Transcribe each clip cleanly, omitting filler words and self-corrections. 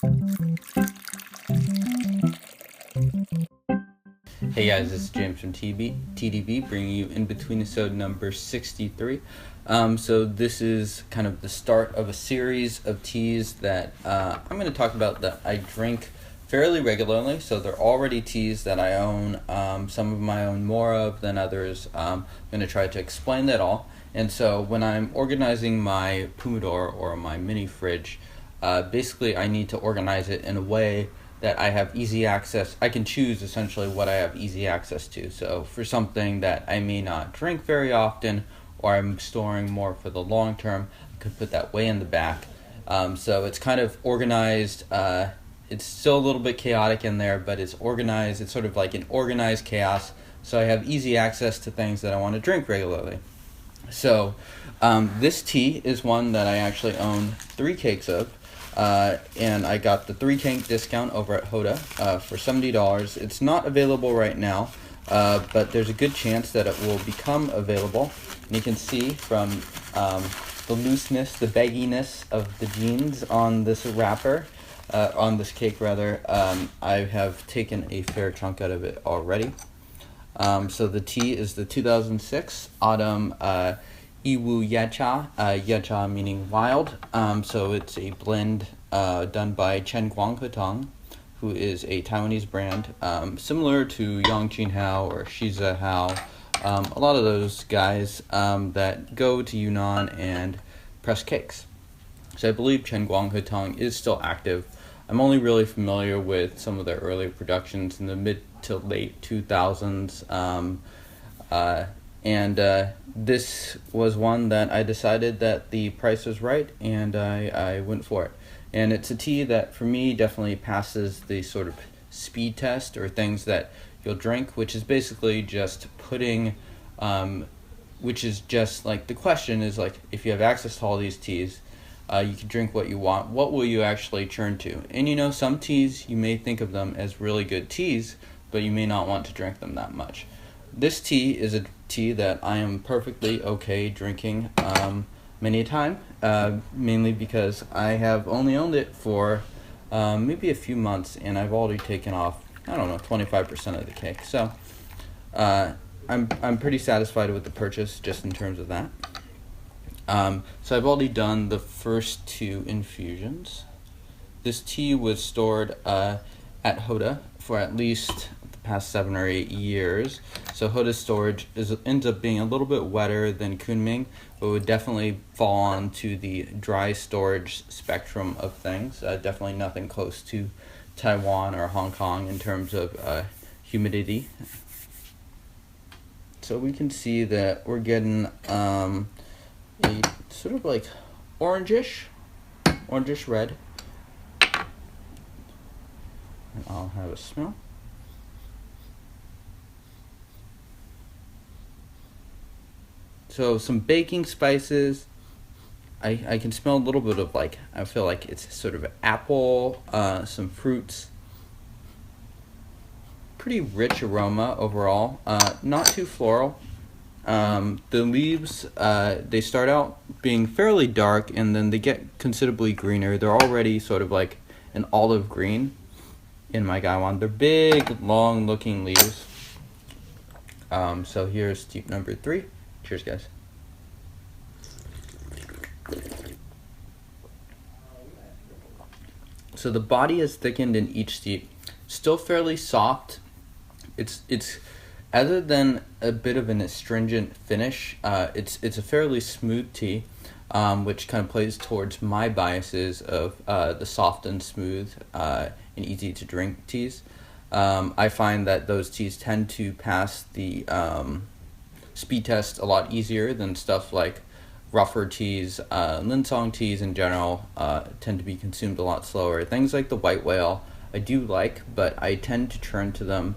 Hey guys, this is James from TeaDB bringing you InBetweenIsode number 63. So this is kind of the start of a series of teas that I'm going to talk about that I drink fairly regularly. So they're already teas that I own. Some of them I own more of than others. I'm going to try to explain that all. And so when I'm organizing my Pu'erh or my mini fridge, basically I need to organize it in a way that I have easy access. I can choose essentially what I have easy access to. So for something that I may not drink very often, or I'm storing more for the long term, I could put that way in the back. So it's kind of organized. It's still a little bit chaotic in there, but it's organized. It's sort of like an organized chaos. So I have easy access to things that I want to drink regularly. So this tea is one that I actually own 3 cakes of. And I got the 3 cake discount over at Houde for $70. It's not available right now, but there's a good chance that it will become available. And you can see from the looseness, the bagginess of the jeans on this wrapper, on this cake rather, I have taken a fair chunk out of it already. So the tea is the 2006 Autumn Yiwu Yecha, Yecha meaning wild. So it's a blend done by Houde, who is a Taiwanese brand, similar to Houde or CGHT. A lot of those guys that go to Yunnan and press cakes. So I believe Houde is still active. I'm only really familiar with some of their early productions in the mid to late 2000s. And this was one that I decided that the price was right, and I went for it. And it's a tea that, for me, definitely passes the sort of speed test, or things that you'll drink, which is basically just putting, which is just like, the question is like, if you have access to all these teas, you can drink what you want, what will you actually turn to? And you know, some teas, you may think of them as really good teas, but you may not want to drink them that much. This tea is a tea that I am perfectly okay drinking many a time, mainly because I have only owned it for maybe a few months, and I've already taken off, 25% of the cake. So I'm pretty satisfied with the purchase just in terms of that. So I've already done the first 2 infusions. This tea was stored at Houde for at least the past 7 or 8 years. So Houde's storage ends up being a little bit wetter than Kunming, but would definitely fall onto the dry storage spectrum of things. Definitely nothing close to Taiwan or Hong Kong in terms of humidity. So we can see that we're getting a sort of like orangish red. And I'll have a smell. So some baking spices. I can smell a little bit of, like, I feel like it's sort of apple, some fruits. Pretty rich aroma overall. Not too floral. The leaves, they start out being fairly dark, and then they get considerably greener. They're already sort of like an olive green in my Gaiwan. They're big, long-looking leaves. So here's steep number 3. Cheers, guys. So the body is thickened in each steep. Still fairly soft. It's other than a bit of an astringent finish, it's a fairly smooth tea, which kind of plays towards my biases of the soft and smooth and easy to drink teas. I find that those teas tend to pass the speed test a lot easier than stuff like rougher teas. Linsong teas in general tend to be consumed a lot slower. Things like the white whale I do like, but I tend to turn to them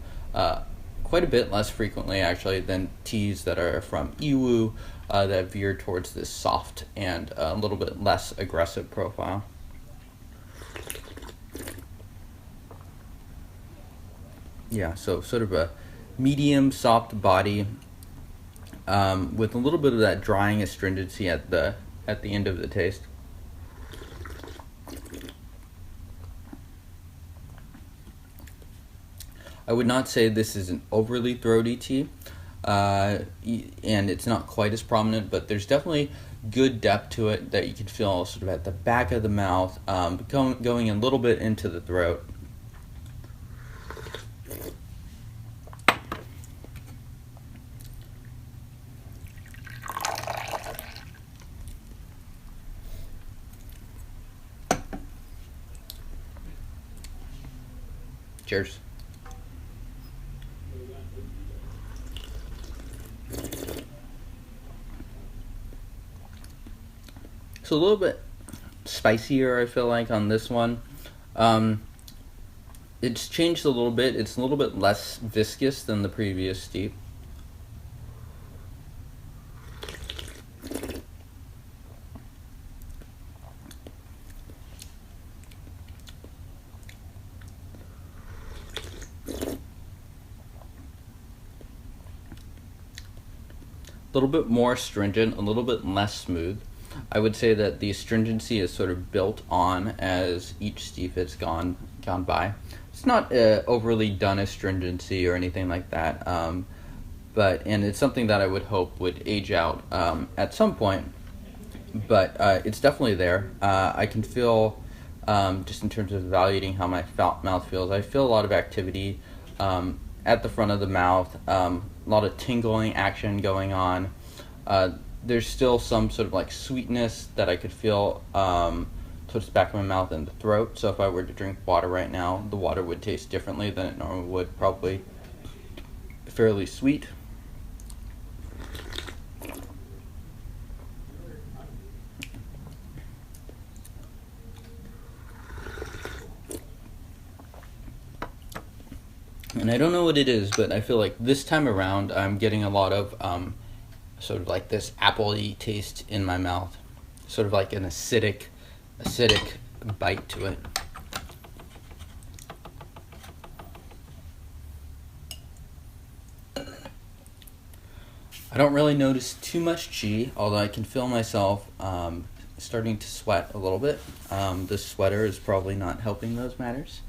quite a bit less frequently actually than teas that are from Yiwu that veer towards this soft and a little bit less aggressive profile. Yeah, so sort of a medium soft body with a little bit of that drying astringency at the end of the taste. I would not say this is an overly throaty tea, and it's not quite as prominent, but there's definitely good depth to it that you can feel sort of at the back of the mouth, going a little bit into the throat. Cheers. So a little bit spicier, I feel like, on this one. It's changed a little bit. It's a little bit less viscous than the previous steep. A little bit more astringent, a little bit less smooth. I would say that the astringency is sort of built on as each steep has gone by. It's not overly done astringency or anything like that, and it's something that I would hope would age out at some point, but it's definitely there. I can feel, just in terms of evaluating how my mouth feels, I feel a lot of activity at the front of the mouth, a lot of tingling action going on. There's still some sort of like sweetness that I could feel towards the back of my mouth and the throat. So if I were to drink water right now, the water would taste differently than it normally would, probably fairly sweet. And I don't know what it is, but I feel like this time around I'm getting a lot of sort of like this apple-y taste in my mouth, sort of like an acidic bite to it. I don't really notice too much chi, although I can feel myself starting to sweat a little bit. This sweater is probably not helping those matters.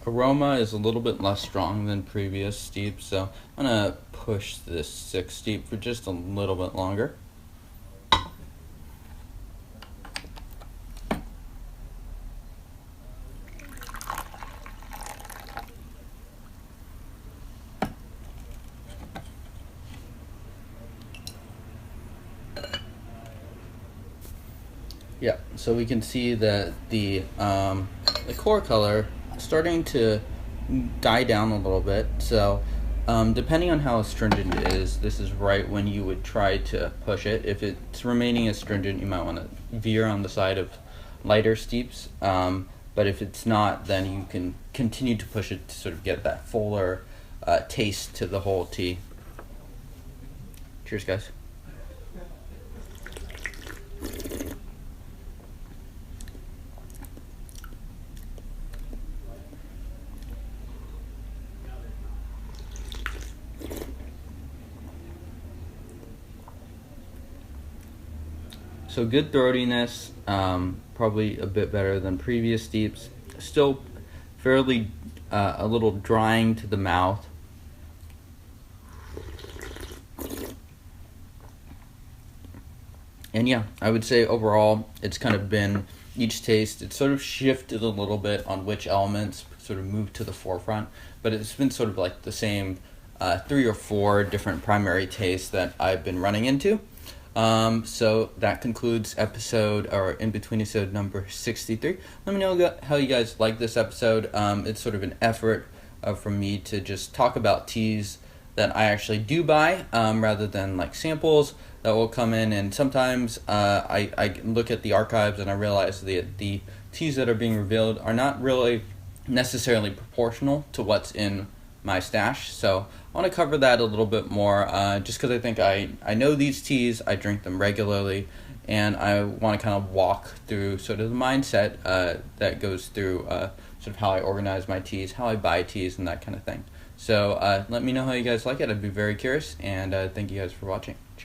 Aroma is a little bit less strong than previous steep, so I'm going to push this 6 steep for just a little bit longer. Yeah, so we can see that the core color starting to die down a little bit. So depending on how astringent it is, this is right when you would try to push it. If it's remaining astringent, you might want to veer on the side of lighter steeps, but if it's not, then you can continue to push it to sort of get that fuller taste to the whole tea. Cheers, guys. So good throatiness, probably a bit better than previous steeps. Still fairly a little drying to the mouth. And yeah, I would say overall it's kind of been each taste, it's sort of shifted a little bit on which elements sort of moved to the forefront, but it's been sort of like the same 3 or 4 different primary tastes that I've been running into. So that concludes episode, or InBetweenIsode number 63. Let me know how you guys like this episode. It's sort of an effort from me to just talk about teas that I actually do buy, rather than like samples that will come in. And sometimes I look at the archives and I realize that the teas that are being revealed are not really necessarily proportional to what's in my stash. So I want to cover that a little bit more, just because I think I know these teas, I drink them regularly, and I want to kind of walk through sort of the mindset that goes through sort of how I organize my teas, how I buy teas, and that kind of thing. So let me know how you guys like it. I'd be very curious, and thank you guys for watching. Cheers.